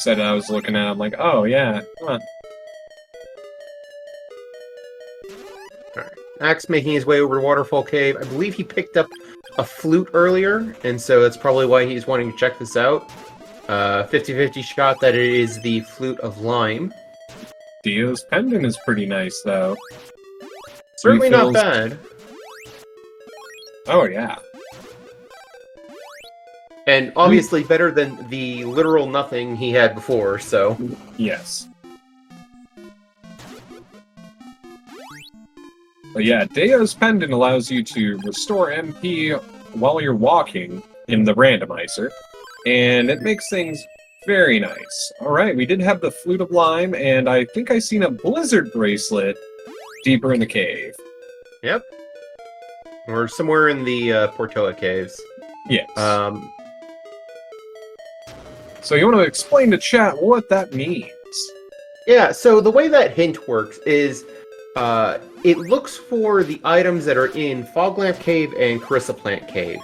said it, I was looking at it, I'm like, oh yeah, huh. Alright. Axe making his way over to Waterfall Cave. I believe he picked up a flute earlier, and so that's probably why he's wanting to check this out. 50-50 shot that it is the Flute of Lime. Dio's pendant is pretty nice, though. Certainly not Refills. bad. Oh yeah. And obviously better than the literal nothing he had before, so... Yes. But yeah, Dio's pendant allows you to restore MP while you're walking in the randomizer, and it makes things very nice. Alright, we did have the Flute of Lime, and I think I seen a Blizzard Bracelet deeper in the cave. Yep. We're somewhere in the Portoa Caves. Yes. So you want to explain to chat what that means? Yeah, so the way that hint works is it looks for the items that are in Foglamp Cave and Crystalis Cave.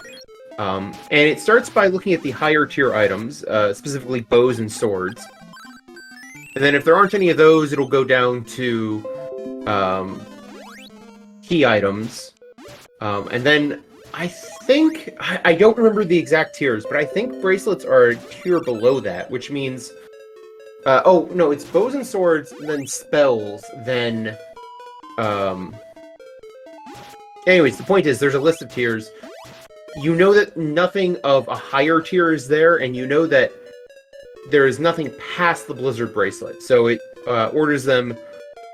And it starts by looking at the higher tier items, specifically bows and swords. And then if there aren't any of those, it'll go down to key items. And then I think, I don't remember the exact tiers, but I think bracelets are a tier below that, which means... oh, no, it's bows and swords, then spells, then... Anyways, the point is, there's a list of tiers. You know that nothing of a higher tier is there, and you know that there is nothing past the Blizzard Bracelet. So it orders them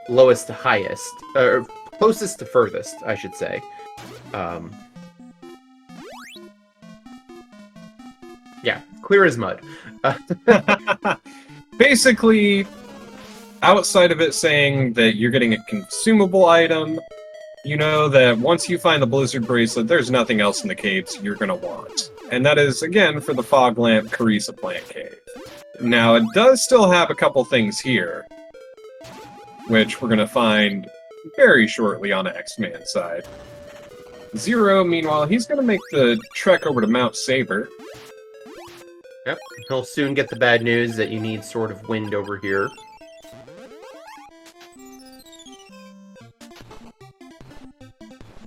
lowest to highest, or closest to furthest, I should say. Yeah, clear as mud. Basically, outside of it saying that you're getting a consumable item, you know that once you find the Blizzard Bracelet, there's nothing else in the caves you're going to want. And that is, again, for the Foglamp Crystalis Cave. Now, it does still have a couple things here, which we're going to find very shortly on the X-Man side. Zero, meanwhile, he's going to make the trek over to Mount Saber. Yep, he'll soon get the bad news that you need Sword of Wind over here.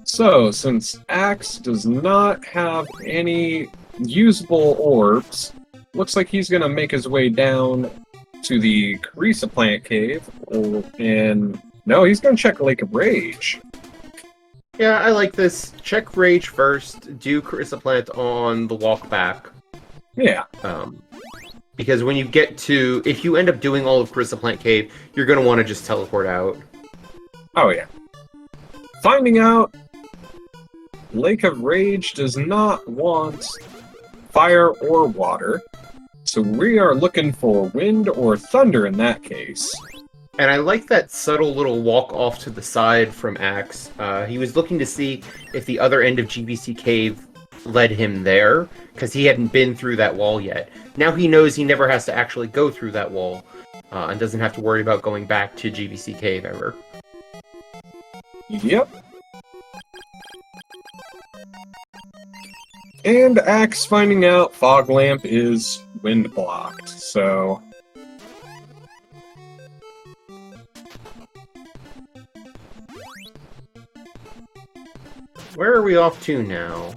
So, since Axe does not have any usable orbs, looks like he's going to make his way down to the Crystalis Cave, and no, he's going to check Lake of Rage. Yeah, I like this. Check Rage first, do Crystalis on the walk back. Yeah. Because when you get to... If you end up doing all of Crystalis Cave, you're going to want to just teleport out. Oh, yeah. Finding out Lake of Rage does not want fire or water, so we are looking for wind or thunder in that case. And I like that subtle little walk off to the side from Axe. He was looking to see if the other end of GBC Cave led him there, because he hadn't been through that wall yet. Now he knows he never has to actually go through that wall, and doesn't have to worry about going back to GBC Cave ever. Yep. And Axe finding out Foglamp is wind blocked, so... Where are we off to now?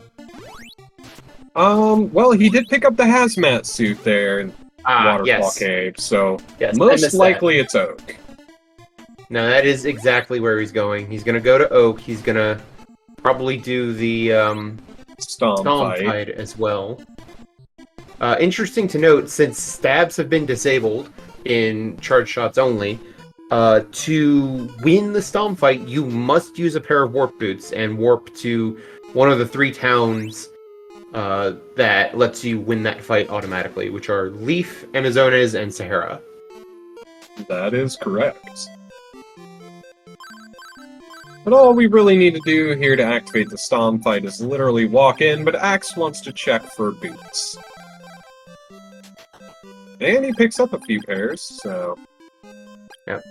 Well, he did pick up the hazmat suit there in Waterfall yes. Cave, so Yes, I most missed likely it's Oak. No, that is exactly where he's going. He's gonna go to Oak. He's gonna probably do the Stomp fight as well. Interesting to note, since stabs have been disabled in charge shots only, to win the Stomp fight, you must use a pair of warp boots and warp to one of the 3 towns that lets you win that fight automatically, which are Leaf, Amazonas, and Sahara. That is correct. But all we really need to do here to activate the Stomp fight is literally walk in, but Axe wants to check for boots. And he picks up a few pairs, so... Yep.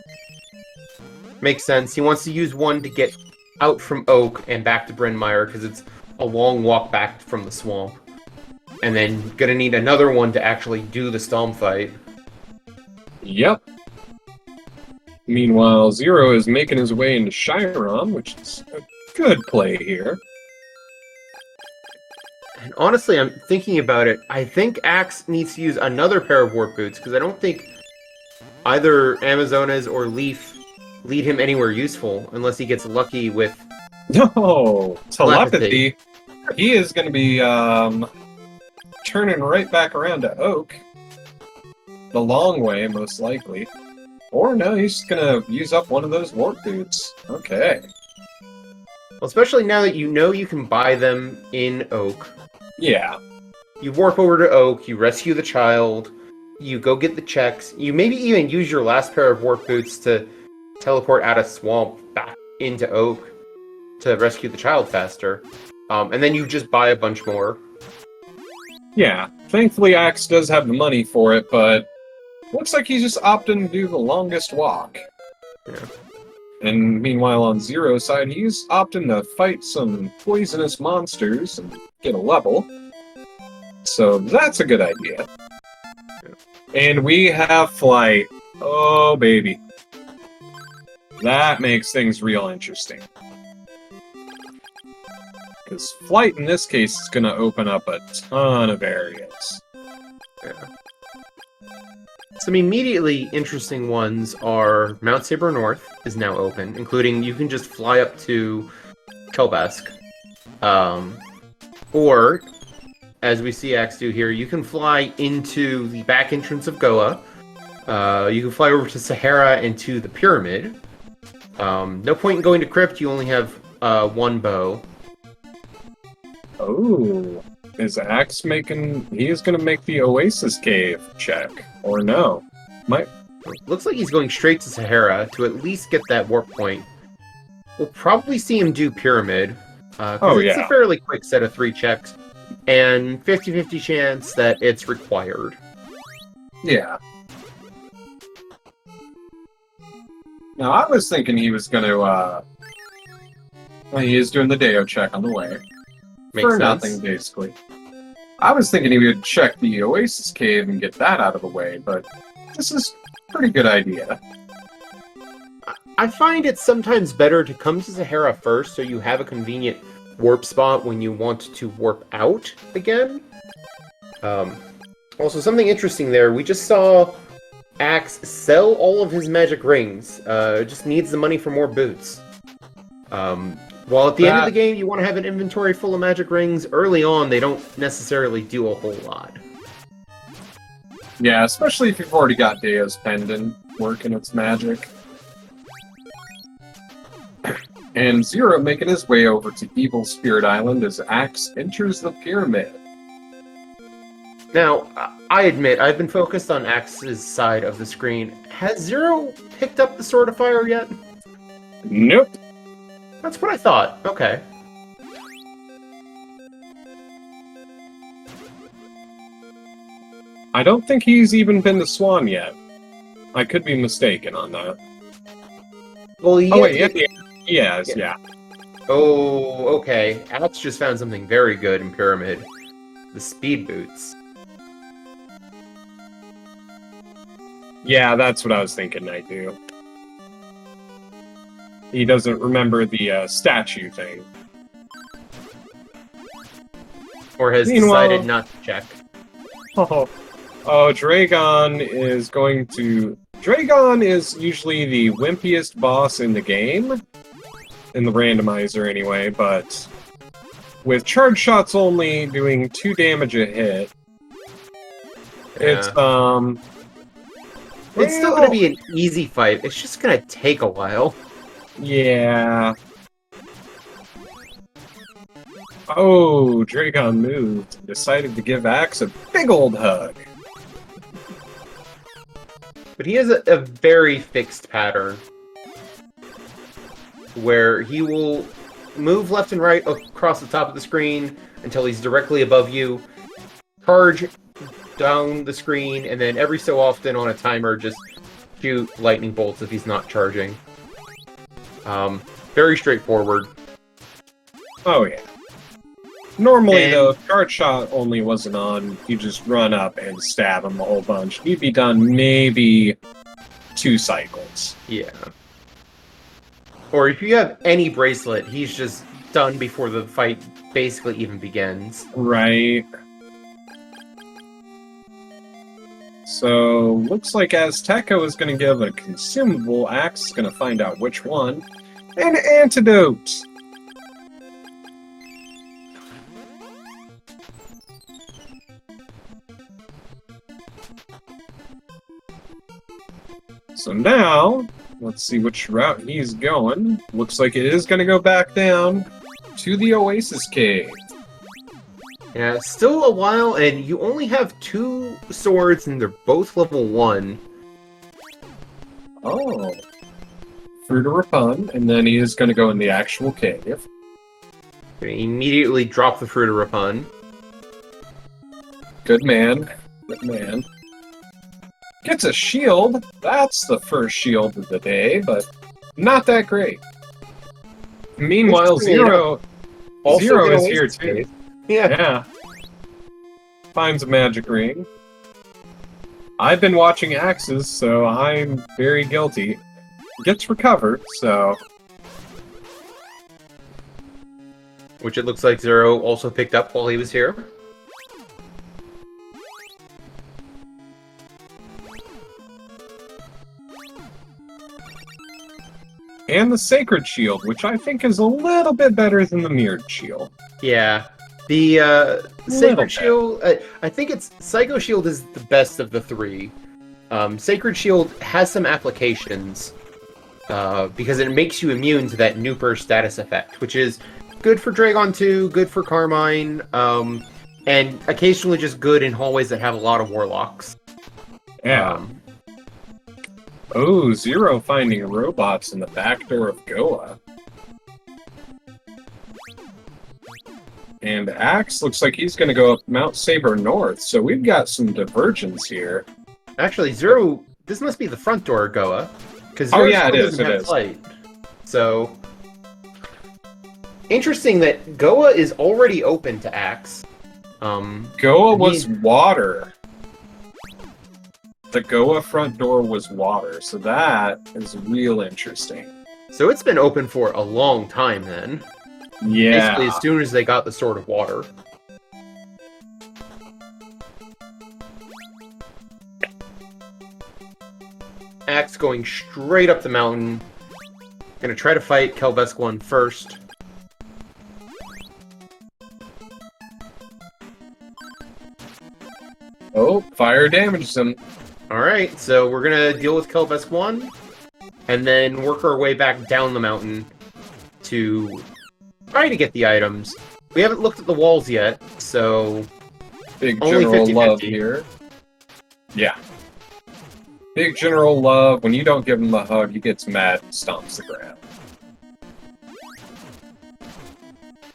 Makes sense. He wants to use one to get out from Oak and back to Bryn Mawr, because it's a long walk back from the swamp. And then gonna need another one to actually do the Stomp fight. Yep. Meanwhile, Zero is making his way into Chiron, which is a good play here. And honestly, I'm thinking about it. I think Axe needs to use another pair of warp boots, because I don't think either Amazonas or Leaf lead him anywhere useful, unless he gets lucky with... No! Telepathy! He is going to be, turning right back around to Oak. The long way, most likely. Or no, he's just gonna use up one of those warp boots. Okay. Well, especially now that you know you can buy them in Oak. Yeah. You warp over to Oak, you rescue the child, you go get the checks, you maybe even use your last pair of warp boots to teleport out of Swamp back into Oak to rescue the child faster. And then you just buy a bunch more. Yeah. Thankfully, Axe does have the money for it, but looks like he's just opting to do the longest walk. Yeah. And meanwhile, on Zero's side, he's opting to fight some poisonous monsters and get a level. So that's a good idea. And we have Flight. Oh, baby. That makes things real interesting. Because Flight, in this case, is going to open up a ton of areas. Yeah. Some immediately interesting ones are Mount Saber North is now open, including you can just fly up to Kelbask. Or, as we see Axe do here, you can fly into the back entrance of Goa. You can fly over to Sahara and to the Pyramid. No point in going to Crypt, you only have one bow. Oh, is Axe making... He is going to make the Oasis Cave check, or no? Looks like he's going straight to Sahara to at least get that warp point. We'll probably see him do Pyramid. It's a fairly quick set of 3 checks, and 50-50 chance that it's required. Yeah. Now, I was thinking he was going to, well, he is doing the Deo check on the way. Makes for sense. Nothing, basically. I was thinking he would check the Oasis Cave and get that out of the way, but this is a pretty good idea. I find it sometimes better to come to Sahara first so you have a convenient warp spot when you want to warp out again. Also, something interesting there, we just saw Axe sell all of his magic rings. Just needs the money for more boots. While at the end of the game you want to have an inventory full of magic rings, early on they don't necessarily do a whole lot. Yeah, especially if you've already got Deo's Pendant working its magic. And Zero making his way over to Evil Spirit Island as Axe enters the pyramid. Now, I admit, I've been focused on Axe's side of the screen. Has Zero picked up the Sword of Fire yet? Nope. That's what I thought. Okay. I don't think he's even been to Swan yet. I could be mistaken on that. Well, yeah. Oh, okay. Axe just found something very good in Pyramid. The speed boots. Yeah, that's what I was thinking I do. He doesn't remember the statue thing. Or has decided not to check. Oh, Dragon is going to... Dragon is usually the wimpiest boss in the game. In the randomizer, anyway, but... with charge shots only doing 2 damage a hit... It's, It's still gonna be an easy fight. It's just gonna take a while. Yeah. Oh, Dragon moved and decided to give Axe a big old hug. But he has a very fixed pattern. Where he will move left and right across the top of the screen until he's directly above you. Charge down the screen, and then every so often on a timer just shoot lightning bolts if he's not charging. Very straightforward. Oh yeah. Normally, And- though, if Charge Shot only wasn't on, you just run up and stab him a whole bunch. You'd be done maybe 2 cycles. Yeah. Or if you have any bracelet, he's just done before the fight basically even begins. Right. So, looks like Azteca is going to give a consumable. Axe is going to find out which one. An antidote! So now, let's see which route he's going. Looks like it is going to go back down to the Oasis Cave. Yeah, still a while, and you only have 2 swords, and they're both level 1. Oh. Fruit of Rapun, and then he is going to go in the actual cave. Gonna immediately drop the Fruit of Rapun. Good man. Good man. Gets a shield. That's the first shield of the day, but not that great. Meanwhile, Zero is here too. Yeah. Finds a magic ring. I've been watching Axes, so I'm very guilty. Gets recovered, so... Which it looks like Zero also picked up while he was here. And the Sacred Shield, which I think is a little bit better than the Mirrored Shield. Yeah. The Sacred bit. Shield, I think it's Psycho Shield is the best of the 3. Sacred Shield has some applications because it makes you immune to that Nooper status effect, which is good for Dragon 2, good for Carmine, and occasionally just good in hallways that have a lot of warlocks. Yeah. Oh, Zero finding robots in the back door of Goa. And Axe looks like he's going to go up Mount Saber North, so we've got some divergence here. Actually, Zero, this must be the front door of Goa, because Oh, yeah, it is, it is. Light. So, interesting that Goa is already open to Axe. Goa was water. The Goa front door was water, so that is real interesting. So it's been open for a long time then. Yeah. Basically, as soon as they got the Sword of Water. Axe going straight up the mountain. Gonna try to fight Kelbesk 1 first. Oh, fire damages him. Alright, so we're gonna deal with Kelbesk 1, and then work our way back down the mountain to try to get the items. We haven't looked at the walls yet, so... Big Only General 50-50. Love here. Yeah. Big General Love, when you don't give him the hug, he gets mad and stomps the ground.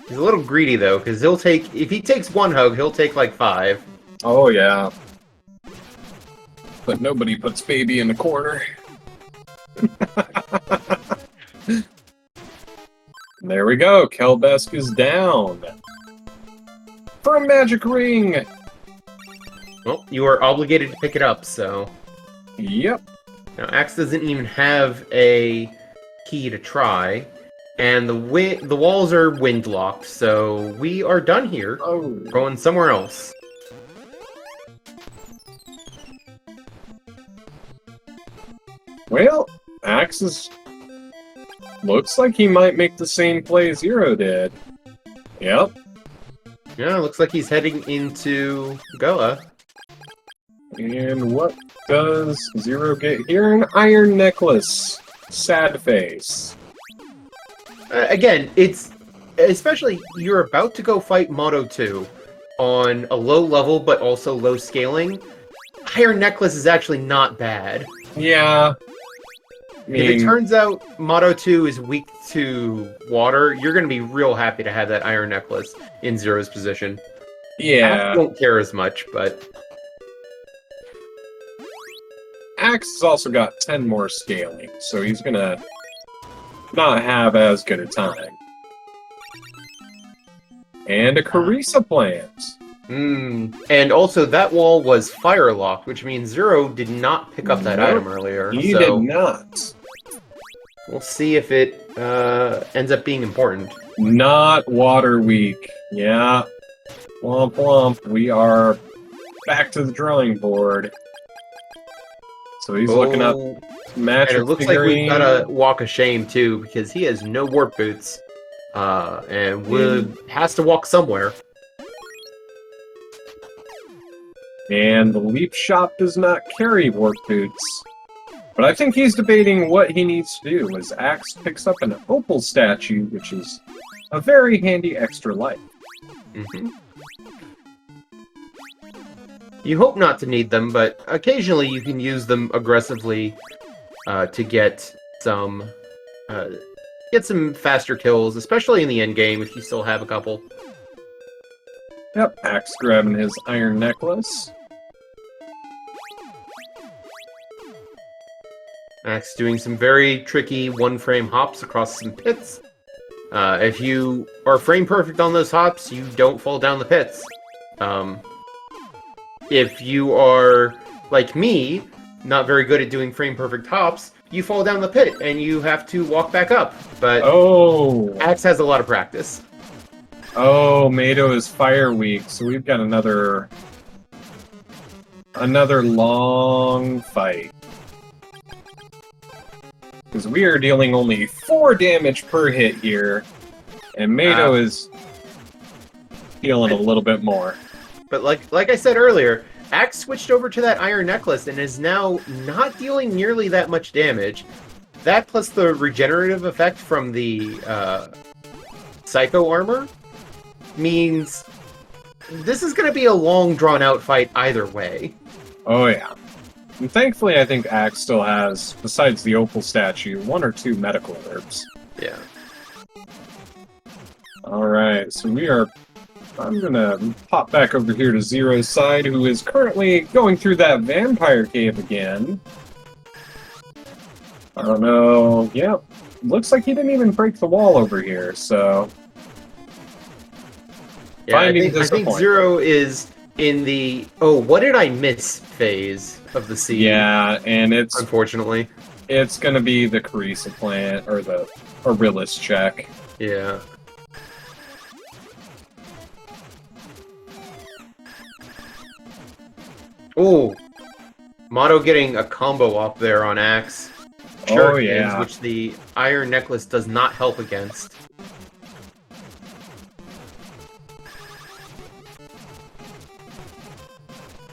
He's a little greedy, though, because he'll take... If he takes 1 hug, he'll take, like, 5. Oh, yeah. But nobody puts baby in the corner. There we go. Kelbesk is down. For a magic ring! Well, you are obligated to pick it up, so... Yep. Now, Axe doesn't even have a key to try, and the walls are wind-locked, so we are done here. Oh. Going somewhere else. Well, Axe is... Looks like he might make the same play Zero did. Yep. Yeah, looks like he's heading into Goa. And what does Zero get here? An iron necklace. Sad face. Again, it's... Especially, you're about to go fight Moto 2 on a low level, but also low scaling. Iron Necklace is actually not bad. Yeah. If it turns out Moto 2 is weak to water, you're going to be real happy to have that Iron Necklace in Zero's position. Yeah. I don't care as much, but... Axe has also got 10 more scaling, so he's gonna not have as good a time. And a Carissa plant. And also, that wall was fire locked, which means Zero did not pick up that Nope, item earlier. He so did not. we'll see if it ends up being important. Not water weak. Yeah. Womp womp. We are back to the drawing board. So he's looking up magic And it looks like we've got a walk of shame, too, because he has no warp boots. And has to walk somewhere. And the Leap Shop does not carry warp boots. But I think he's debating what he needs to do, as Axe picks up an opal statue, which is a very handy extra life. You hope not to need them, but occasionally you can use them aggressively to get some faster kills, especially in the end game if you still have a couple. Yep, Axe grabbing his iron necklace. Axe doing some very tricky one-frame hops across some pits. If you are frame perfect on those hops, you don't fall down the pits. If you are, like me, not very good at doing frame perfect hops, you fall down the pit and you have to walk back up. But Axe has a lot of practice. Oh, Mado is fire weak, so we've got another long fight. Because we are dealing only 4 damage per hit here, and Mado is dealing a little bit more. But like I said earlier, Axe switched over to that iron necklace and is now not dealing nearly that much damage. That plus the regenerative effect from the Psycho armor means this is going to be a long, drawn-out fight either way. Oh, yeah. And thankfully, I think Axe still has, besides the opal statue, 1 or 2 medical herbs. Yeah. Alright, so I'm gonna pop back over here to Zero's side, who is currently going through that vampire cave again. I don't know. Yep. Looks like he didn't even break the wall over here, so... Yeah, I think Zero is in the what did I miss phase of the seed. Yeah, and it's unfortunately gonna be the Carissa plant or the Aurelius check. Yeah. Oh, Motto getting a combo up there on Axe. Oh yeah, which the iron necklace does not help against.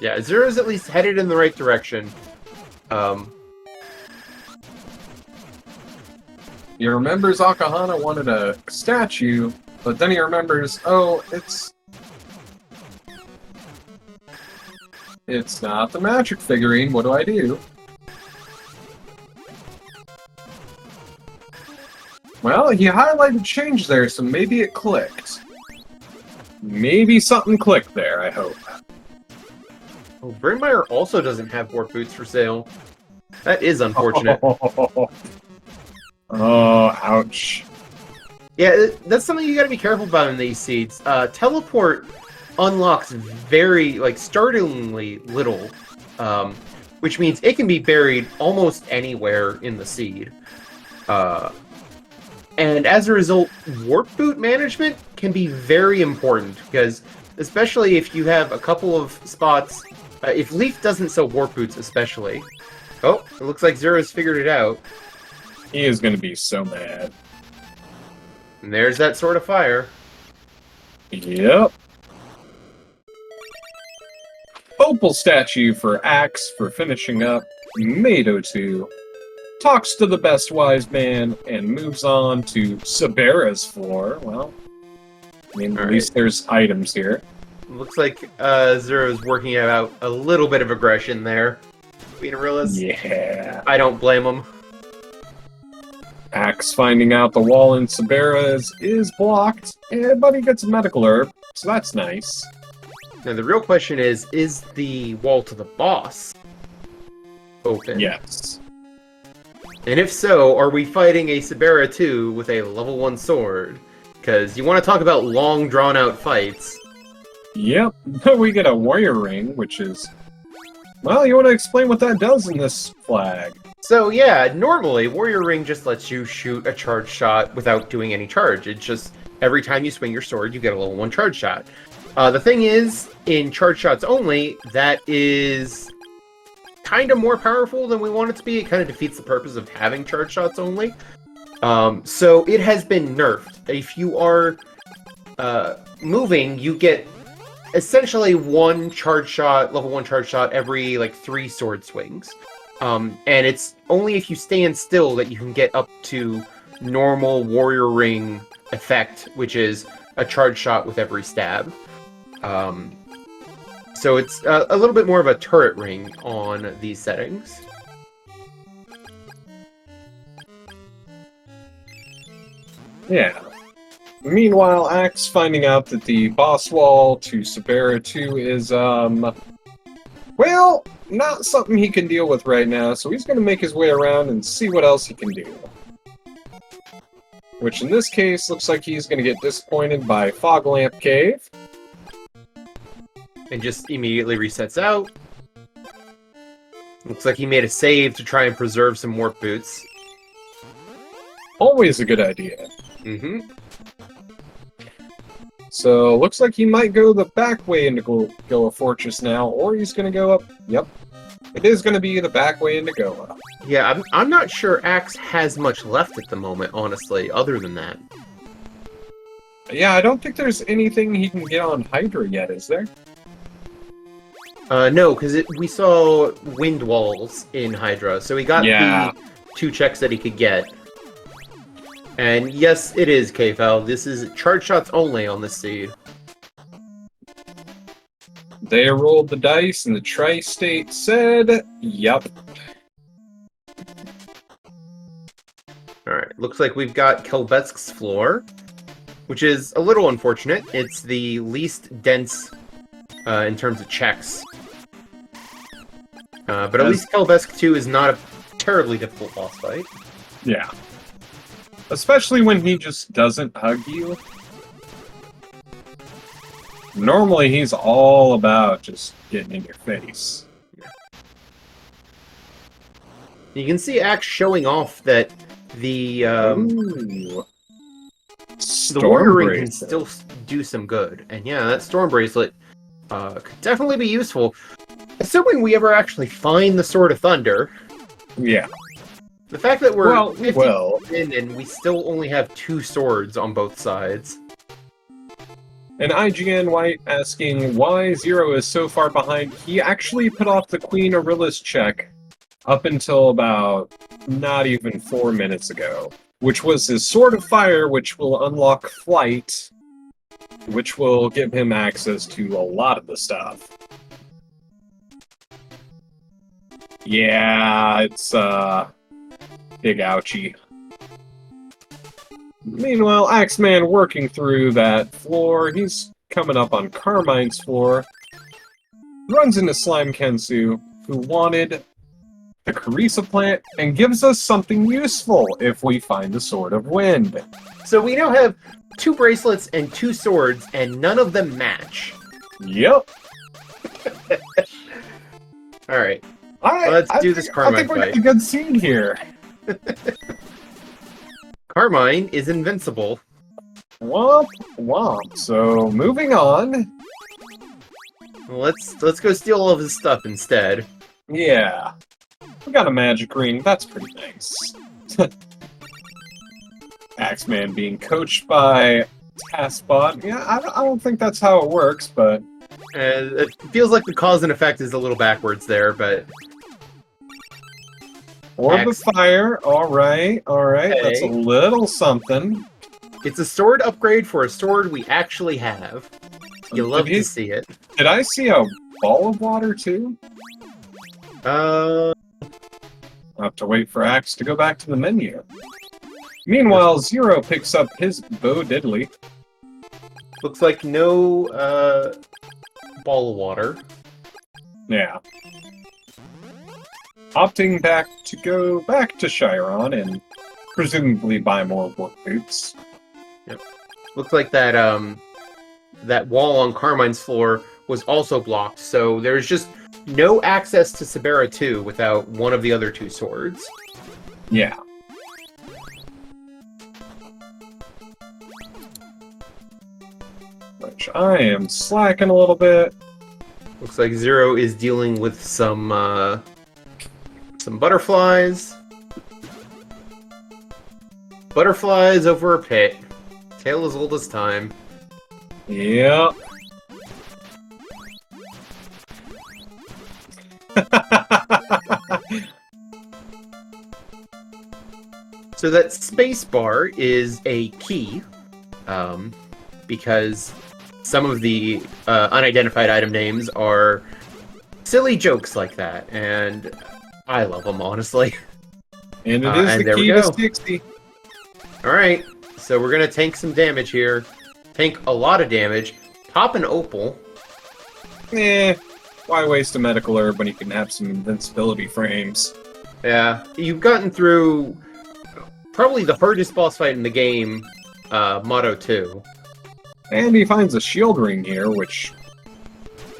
Yeah, Zero's at least headed in the right direction. He remembers Akahana wanted a statue, but then he remembers, oh, it's not the magic figurine, what do I do? Well, he highlighted change there, so maybe it clicked. Maybe something clicked there, I hope. Oh, Brynmeyer also doesn't have warp boots for sale. That is unfortunate. Oh, ouch. Yeah, that's something you gotta be careful about in these seeds. Teleport unlocks very, startlingly little, which means it can be buried almost anywhere in the seed. And as a result, warp boot management can be very important, because especially if you have a couple of spots, if Leaf doesn't sell warp boots especially. Oh, it looks like Zero's figured it out. He is going to be so mad. And there's that Sword of Fire. Yep. Opal statue for Axe for finishing up Mado 2. Talks to the best wise man and moves on to Sabera's floor. Well, I mean, at least there's items here. Looks like Zero's working out a little bit of aggression there. Being a realist. Yeah. I don't blame him. Axe finding out the wall in Sabera's is blocked, but he gets a medical herb, so that's nice. Now the real question is the wall to the boss open? Yes. And if so, are we fighting a Sabera 2 with a level 1 sword? Because you want to talk about long, drawn-out fights. Yep, we get a warrior ring, which is... Well, you want to explain what that does in this flag? So yeah, normally, Warrior Ring just lets you shoot a charge shot without doing any charge. It's just, every time you swing your sword, you get a level 1 charge shot. The thing is, in charge shots only, that is kind of more powerful than we want it to be. It kind of defeats the purpose of having charge shots only. So it has been nerfed. If you are moving, you get essentially one charge shot, level 1 charge shot, every like 3 sword swings. And it's only if you stand still that you can get up to normal Warrior Ring effect, which is a charge shot with every stab. So it's a little bit more of a turret ring on these settings. Yeah. Meanwhile, Axe finding out that the boss wall to Sabera 2 is, well, not something he can deal with right now, so he's gonna make his way around and see what else he can do. Which in this case, looks like he's gonna get disappointed by Fog Lamp Cave. And just immediately resets out. Looks like he made a save to try and preserve some warp boots. Always a good idea. Mm-hmm. So, looks like he might go the back way into Goa Fortress now, or he's gonna go up... Yep. It is gonna be the back way into Goa. Yeah, I'm not sure Axe has much left at the moment, honestly, other than that. Yeah, I don't think there's anything he can get on Hydra yet, is there? No, because we saw wind walls in Hydra, so he got the 2 checks that he could get. And yes, it is, K-Fal. This is charge shots only on this seed. They rolled the dice, and the Tri-State said, "Yup." Alright, looks like we've got Kelbetsk's floor, which is a little unfortunate. It's the least dense in terms of checks. But at least Kelbesk 2 is not a terribly difficult boss fight. Yeah. Especially when he just doesn't hug you. Normally, he's all about just getting in your face. You can see Axe showing off that the Warrior Ring can still do some good. And yeah, that Storm Bracelet could definitely be useful. Assuming we ever actually find the Sword of Thunder. Yeah. The fact that we're well, in and we still only have 2 swords on both sides. And IGN White asking why Zero is so far behind. He actually put off the Queen Aurilla's check up until about not even 4 minutes ago, which was his Sword of Fire, which will unlock Flight, which will give him access to a lot of the stuff. Yeah, it's big ouchie. Meanwhile, Axeman working through that floor. He's coming up on Carmine's floor. Runs into Slime Kensu, who wanted the Carissa plant, and gives us something useful if we find the Sword of Wind. So we now have 2 bracelets and 2 swords, and none of them match. Yep. Alright. Let's do this Carmine I think we're fight. getting a good seed here. Carmine is invincible. Womp, womp. So, moving on. Let's go steal all of his stuff instead. Yeah. We got a magic ring. That's pretty nice. Axeman being coached by Taskbot. Yeah, I don't think that's how it works, but... It feels like the cause and effect is a little backwards there, but... Orb of Fire. Alright. Okay. That's a little something. It's a sword upgrade for a sword we actually have. You love to see it. Did I see a ball of water, too? I'll have to wait for Axe to go back to the menu. Meanwhile, Zero picks up his Bo Diddley. Looks like no ball of water. Yeah. Opting to go back to Chiron and presumably buy more work boots. Yep. Looks like that wall on Carmine's floor was also blocked, so there's just no access to Sabera 2 without one of the other two swords. Yeah. Which I am slacking a little bit. Looks like Zero is dealing with some butterflies. Butterflies over a pit. Tale as old as time. Yep. So that space bar is a key, because some of the unidentified item names are silly jokes like that, and I love them, honestly. And it is and the there we key to go. 60. Alright, so we're gonna tank some damage here. Tank a lot of damage. Pop an opal. Why waste a medical herb when you can have some invincibility frames? Yeah, you've gotten through probably the hardest boss fight in the game, Motto 2. And he finds a shield ring here, which...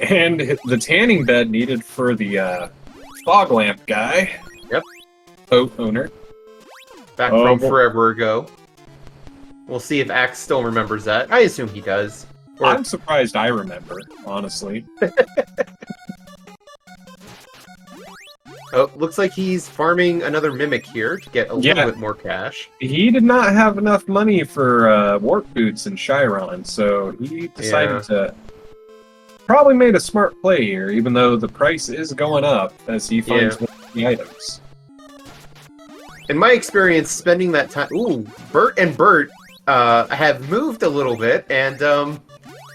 And the tanning bed needed for the fog lamp guy. Yep. Boat owner. Back from forever ago. We'll see if Axe still remembers that. I assume he does. Or... I'm surprised I remember, honestly. Oh, looks like he's farming another mimic here to get a little bit more cash. He did not have enough money for warp boots and Chiron, so he decided to... Probably made a smart play here, even though the price is going up as he finds more of the items. In my experience, spending that time... Ooh, Bert and Bert have moved a little bit, and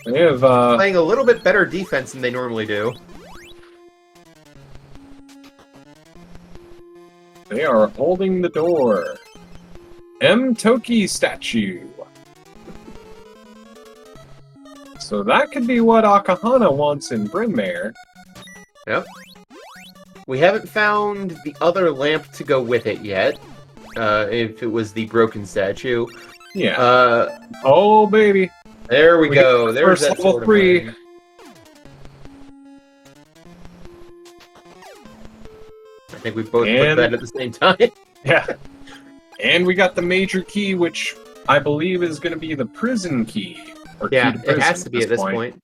they have playing a little bit better defense than they normally do. They are holding the door. M. Toki statue. So that could be what Akahana wants in Brinmare. Yep. We haven't found the other lamp to go with it yet. If it was the broken statue. Yeah. Oh, baby. There we go. There's first that level 3. I think we both put that at the same time. Yeah. And we got the major key, which I believe is going to be the prison key. Or yeah, key to prison it has to be at this point.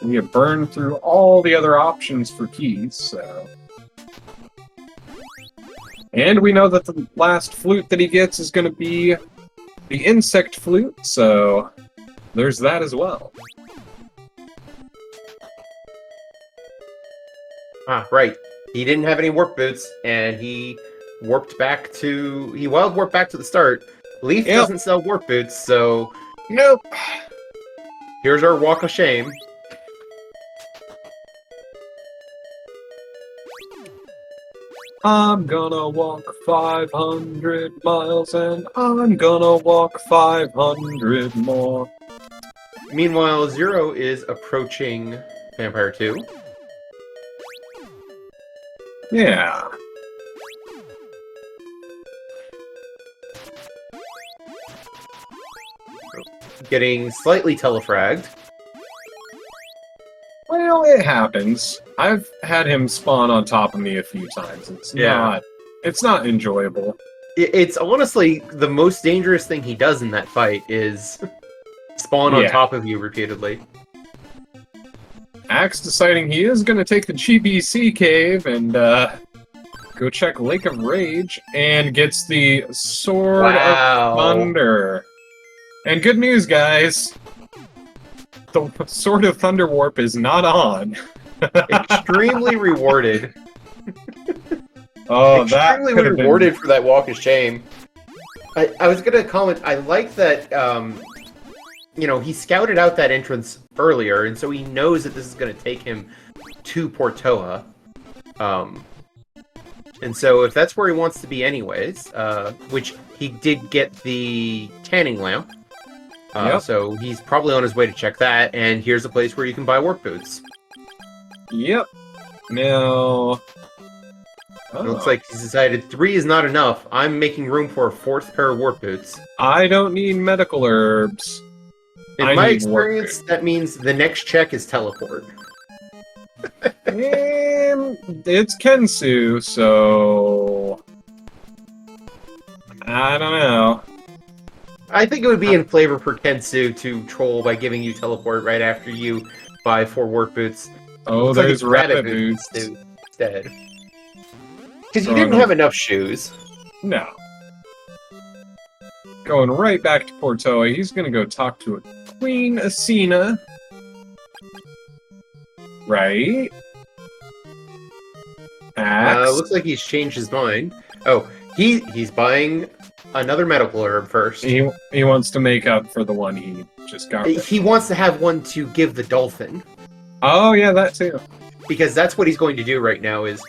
We have burned through all the other options for keys, so... And we know that the last flute that he gets is going to be the insect flute, so there's that as well. Ah, right. He didn't have any warp boots, and he warped back to... He wild warped back to the start. Leaf doesn't sell warp boots, so... Nope. Here's our walk of shame. I'm gonna walk 500 miles, and I'm gonna walk 500 more. Meanwhile, Zero is approaching Vampire 2. Yeah. Getting slightly telefragged. Well, it happens. I've had him spawn on top of me a few times. It's not enjoyable. It's honestly the most dangerous thing he does in that fight is spawn on top of you repeatedly. Axe deciding he is going to take the GBC cave and go check Lake of Rage, and gets the Sword of Thunder. And good news, guys. The Sword of Thunder Warp is not on. Extremely rewarded. Oh, extremely rewarded for that walk of shame. I was gonna comment. I like that. You know, he scouted out that entrance earlier, and so he knows that this is gonna take him to Portoa. And so if that's where he wants to be, anyways, which he did get the tanning lamp. So he's probably on his way to check that, and here's a place where you can buy warp boots. Yep. Now, It looks Oh. like he's decided 3 is not enough. I'm making room for a 4th pair of warp boots. I don't need medical herbs. In I my need warp experience, boots. that means the next check is teleport. It's Kensu, so I don't know. I think it would be in flavor for Kensu to troll by giving you teleport right after you buy 4 warp boots. Oh, Looks like there's it's rabbit rabbit boots. instead. Because you Throwing didn't them- have enough shoes. No. Going right back to Portoa, he's gonna go talk to Queen Asina. Right? Axe. Looks like he's changed his mind. Oh, he's buying another medical herb first. He wants to make up for the one he just got rid of. He wants to have one to give the dolphin. Oh, yeah, that too. Because that's what he's going to do right now is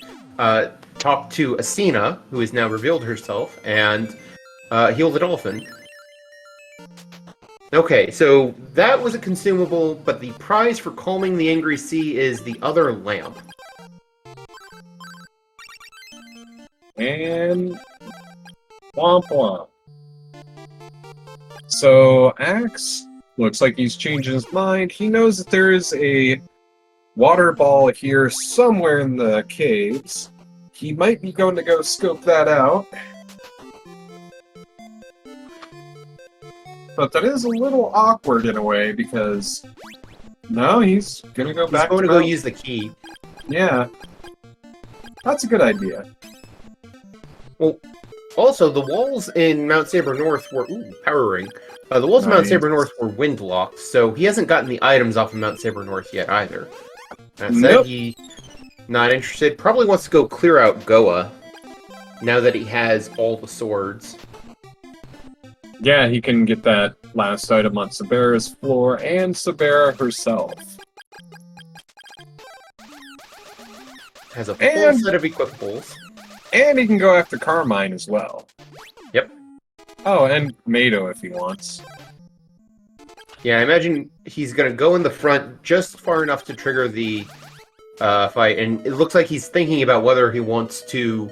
talk to Asina, who has now revealed herself, and heal the dolphin. Okay, so that was a consumable, but the prize for calming the angry sea is the other lamp. And womp womp. So Axe looks like he's changing his mind. He knows that there is a water ball here somewhere in the caves. He might be going to go scope that out. But that is a little awkward in a way because no, he's gonna go He's back going to to go Mount- use the key. Yeah. That's a good idea. Well, also, the walls in Mount Saber North were... Ooh, power ring. The walls of Mount Nice. Saber North were wind-locked, so he hasn't gotten the items off of Mount Saber North yet, either. That said, Nope. he not interested. Probably wants to go clear out Goa, now that he has all the swords. Yeah, he can get that last item on Sabera's floor and Sabera herself. Has a full And- set of equipables. And he can go after Carmine as well. Yep. Oh, and Mado if he wants. Yeah, I imagine he's going to go in the front just far enough to trigger the fight, and it looks like he's thinking about whether he wants to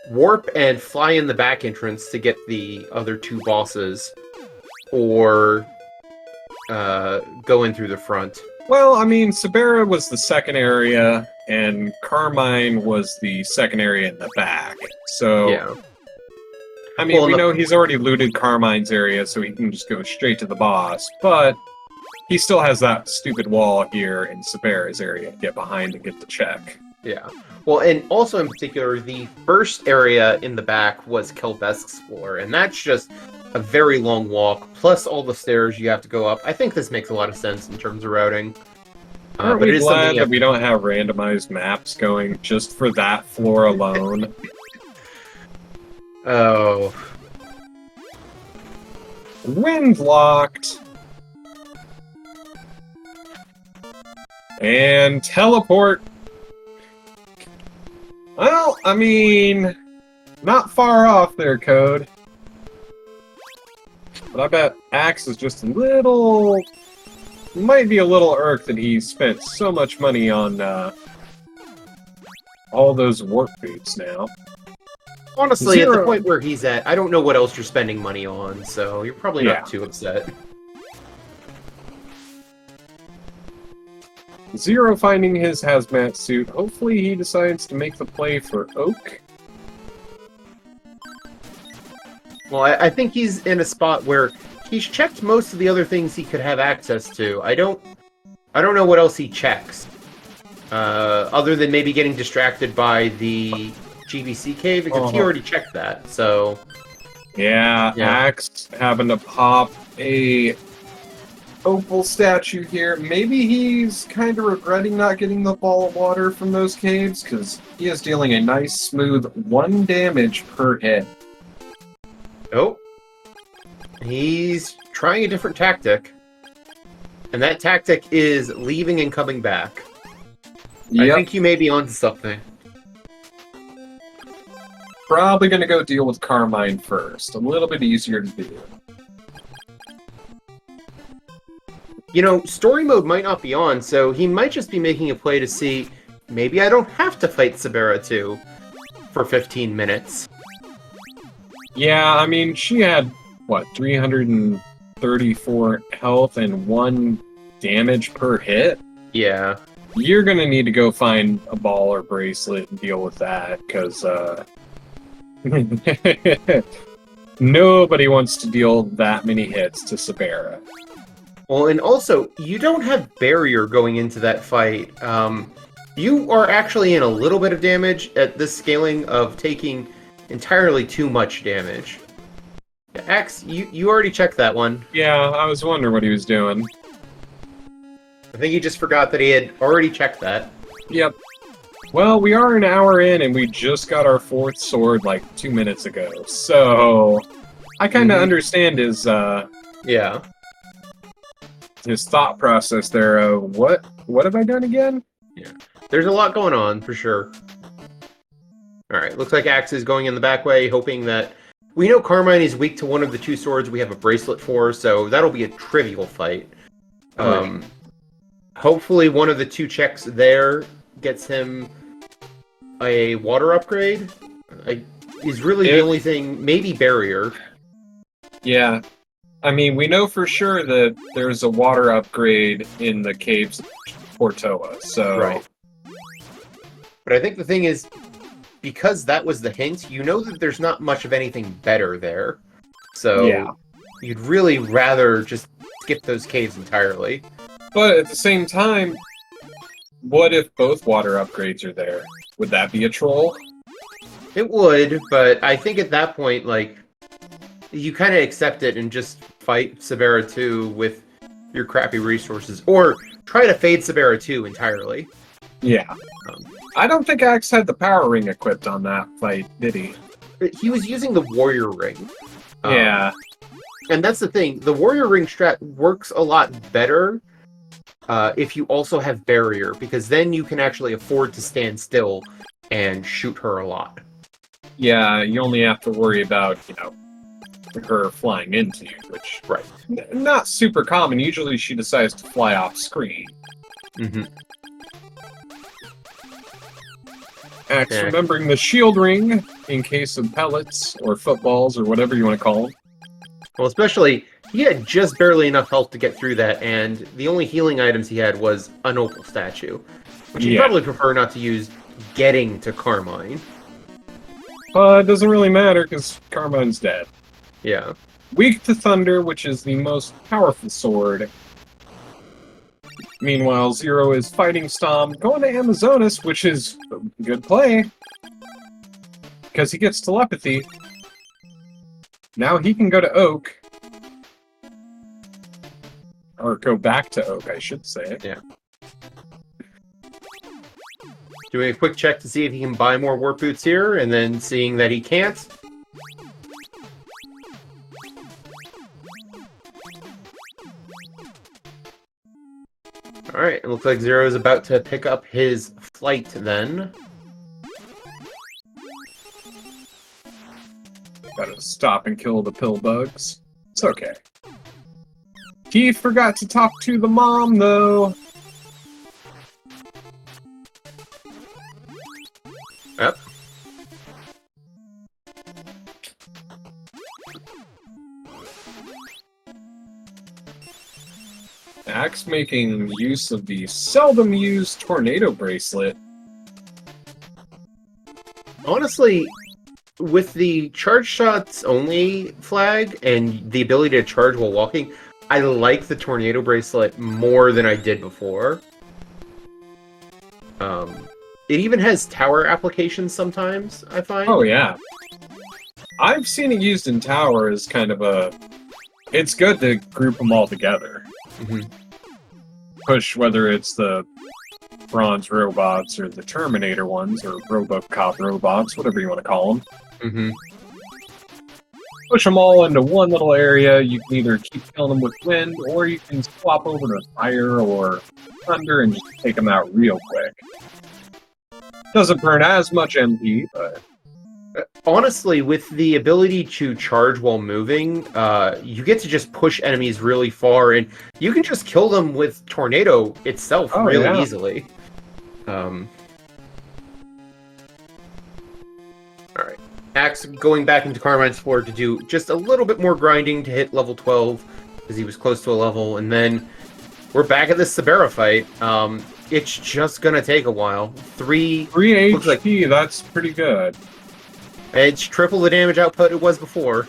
warp and fly in the back entrance to get the other 2 bosses, or go in through the front. Well, I mean, Sabera was the second area, and Carmine was the second area in the back. So, Yeah. I mean, Well, we the- know he's already looted Carmine's area, so he can just go straight to the boss. But he still has that stupid wall here in Sabera's area to get behind and get the check. Yeah. Well, and also in particular, the first area in the back was Kelbesk's floor, and that's just a very long walk, plus all the stairs you have to go up. I think this makes a lot of sense in terms of routing. Aren't but it we is something glad you that have- we don't have randomized maps going just for that floor alone? Oh. Wind locked. And teleport. Well, I mean, not far off there, Code. But I bet Axe is just a little... Might be a little irked that he spent so much money on all those warp boots now. Honestly, at the Zero. point where he's at, I don't know what else you're spending money on, so you're probably Yeah. not too upset. Zero finding his hazmat suit. Hopefully he decides to make the play for Oak. Well, I think he's in a spot where he's checked most of the other things he could have access to. I don't know what else he checks. Other than maybe getting distracted by the GBC cave, because he Uh-huh. already checked that, so... Yeah, Yeah. Axe having to pop a opal statue here. Maybe he's kind of regretting not getting the ball of water from those caves, because he is dealing a nice, smooth 1 damage per hit. Oh. He's trying a different tactic. And that tactic is leaving and coming back. I think you may be onto something. Probably going to go deal with Carmine first. A little bit easier to do. You know, story mode might not be on, so he might just be making a play to see, maybe I don't have to fight Sabera too. for 15 minutes. Yeah, I mean, she had, what, 334 health and 1 damage per hit? Yeah. You're gonna need to go find a ball or bracelet and deal with that, because, nobody wants to deal that many hits to Sabera. Well, and also, you don't have barrier going into that fight. You are actually in a little bit of damage at this scaling of taking entirely too much damage. Axe, you already checked that one. Yeah, I was wondering what he was doing. I think he just forgot that he had already checked that. Yep. Well, we are an hour in, and we just got our 4th sword, like, 2 minutes ago. So, I kind of understand his, Yeah. his thought process there. What have I done again? Yeah. There's a lot going on, for sure. Alright, looks like Axe is going in the back way, hoping that... We know Carmine is weak to one of the 2 swords we have a bracelet for, so that'll be a trivial fight. Right. Hopefully one of the 2 checks there gets him a water upgrade. Is really the only thing, maybe barrier. Yeah. I mean, we know for sure that there's a water upgrade in the caves of Portoa, so... Right. But I think the thing is, because that was the hint, you know that there's not much of anything better there. So Yeah. you'd really rather just skip those caves entirely. But at the same time, what if both water upgrades are there? Would that be a troll? It would, but I think at that point, like, you kind of accept it and just fight Sabera 2 with your crappy resources. Or try to fade Sabera 2 entirely. Yeah. I don't think Axe had the power ring equipped on that fight, did he? He was using the warrior ring. Yeah. And that's the thing. The warrior ring strat works a lot better if you also have barrier, because then you can actually afford to stand still and shoot her a lot. Yeah, you only have to worry about, her flying into you, which... Right. Not super common. Usually she decides to fly off screen. Mm-hmm. Axe Yeah. remembering the shield ring in case of pellets or footballs or whatever you want to call them. Well, especially, he had just barely enough health to get through that, and the only healing items he had was an opal statue, which he'd Yeah. probably prefer not to use getting to Carmine. It doesn't really matter because Carmine's dead. Yeah. Weak to Thunder, which is the most powerful sword. Meanwhile, Zero is fighting Stom, going to Amazonas, which is a good play. Because he gets telepathy. Now he can go to Oak. Or go back to Oak, I should say. Yeah. Doing a quick check to see if he can buy more warp boots here, and then seeing that he can't. Alright, it looks like Zero is about to pick up his flight then. Gotta stop and kill the pill bugs. It's okay. He forgot to talk to the mom, though. Yep. Axe making use of the seldom used tornado bracelet. Honestly, with the charge shots only flag and the ability to charge while walking, I like the tornado bracelet more than I did before. It even has tower applications sometimes, I find. Oh, yeah. I've seen it used in Tower as kind of a... It's good to group them all together. Mhm. Push whether it's the bronze robots or the Terminator ones or Robocop robots, whatever you want to call them. Mhm. Push them all into one little area. You can either keep killing them with wind, or you can swap over to fire or thunder and just take them out real quick. Doesn't burn as much MP, but... Honestly, with the ability to charge while moving, you get to just push enemies really far, and you can just kill them with Tornado itself really yeah. easily. Alright. Axe going back into Carmine's floor to do just a little bit more grinding to hit level 12, because he was close to a level, and then we're back at this Sabera fight. It's just gonna take a while. 3 HP, that's pretty good. It's triple the damage output it was before.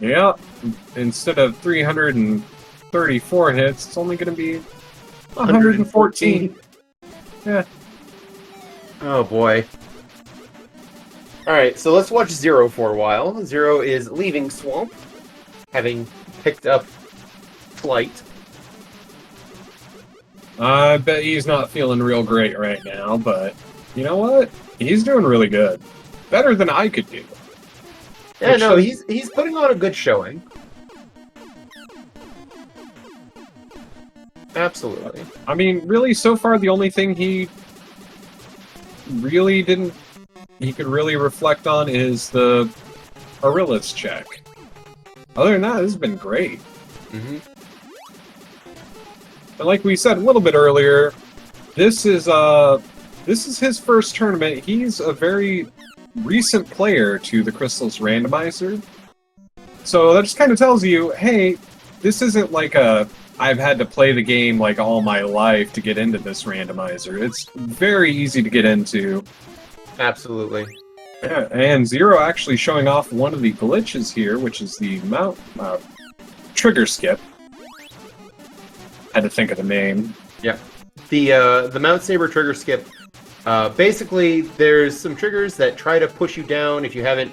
Yeah, instead of 334 hits, it's only gonna be 114. Yeah. Oh boy. Alright, so let's watch Zero for a while. Zero is leaving Swamp, having picked up Flight. I bet he's not feeling real great right now, but you know what? He's doing really good. Better than I could do. Yeah, no, he's putting on a good showing. Absolutely. I mean, really, so far the only thing he could really reflect on is the Aurelius check. Other than that, this has been great. Mm-hmm. And like we said a little bit earlier, this is his first tournament. He's a very recent player to the Crystalis Randomizer. So that just kind of tells you, hey, this isn't like I've had to play the game like all my life to get into this randomizer. It's very easy to get into. Absolutely. Yeah, and Zero actually showing off one of the glitches here, which is the trigger skip. Had to think of the name. Yeah. The Mount Saber trigger skip. Basically, there's some triggers that try to push you down if you haven't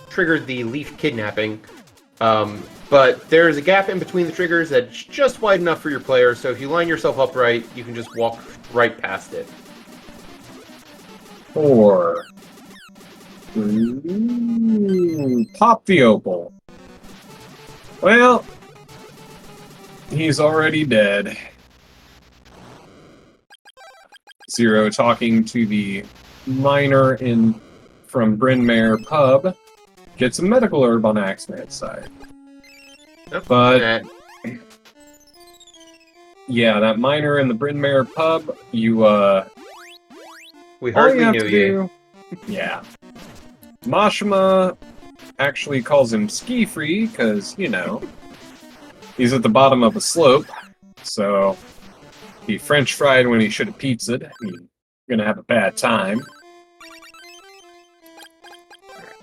triggered the leaf kidnapping. But there's a gap in between the triggers that's just wide enough for your player, so if you line yourself up right, you can just walk right past it. 4. Ooh, pop the opal. Well, he's already dead. Zero talking to the miner from Bryn Mawr pub gets a medical herb on TheAxeMan's side. But yeah, that miner in the Bryn Mawr pub, we hardly knew you. Yeah. Mashima actually calls him ski-free, because, you know, he's at the bottom of a slope, so he French fried when he should have pizzaed. He's gonna have a bad time.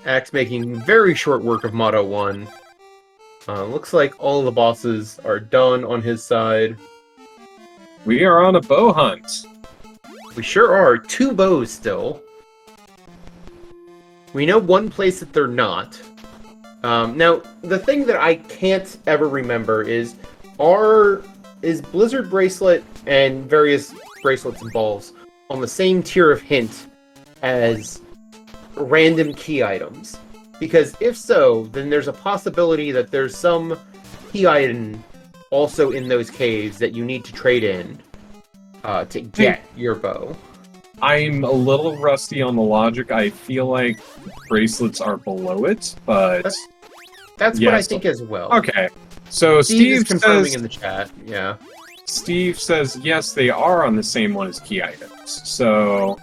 Axe making very short work of Motto 1. Looks like all the bosses are done on his side. We are on a bow hunt. We sure are. 2 bows still. We know one place that they're not. Now, the thing that I can't ever remember is Blizzard Bracelet and various bracelets and balls on the same tier of hint as random key items? Because if so, then there's a possibility that there's some key item also in those caves that you need to trade in to get your bow. I'm a little rusty on the logic. I feel like bracelets are below it, but... That's what I think as well. Okay. So Steve is confirming says, in the chat, yeah. Steve says, yes, they are on the same one as key items. So...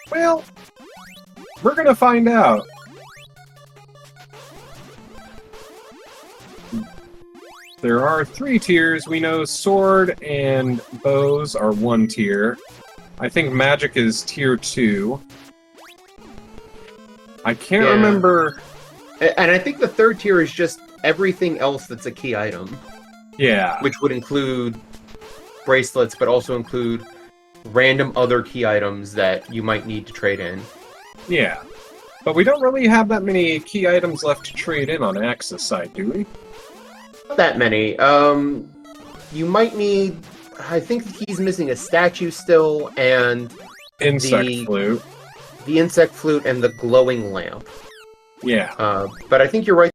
Well... We're gonna find out. There are 3 tiers. We know sword and bows are 1 tier. I think magic is tier 2. I can't remember... And I think the 3rd tier is just everything else that's a key item. Yeah. Which would include bracelets, but also include random other key items that you might need to trade in. Yeah. But we don't really have that many key items left to trade in on Axe's side, do we? Not that many. You might need... I think he's missing a statue still, and... Insect flute. The insect flute and the glowing lamp. Yeah. But I think you're right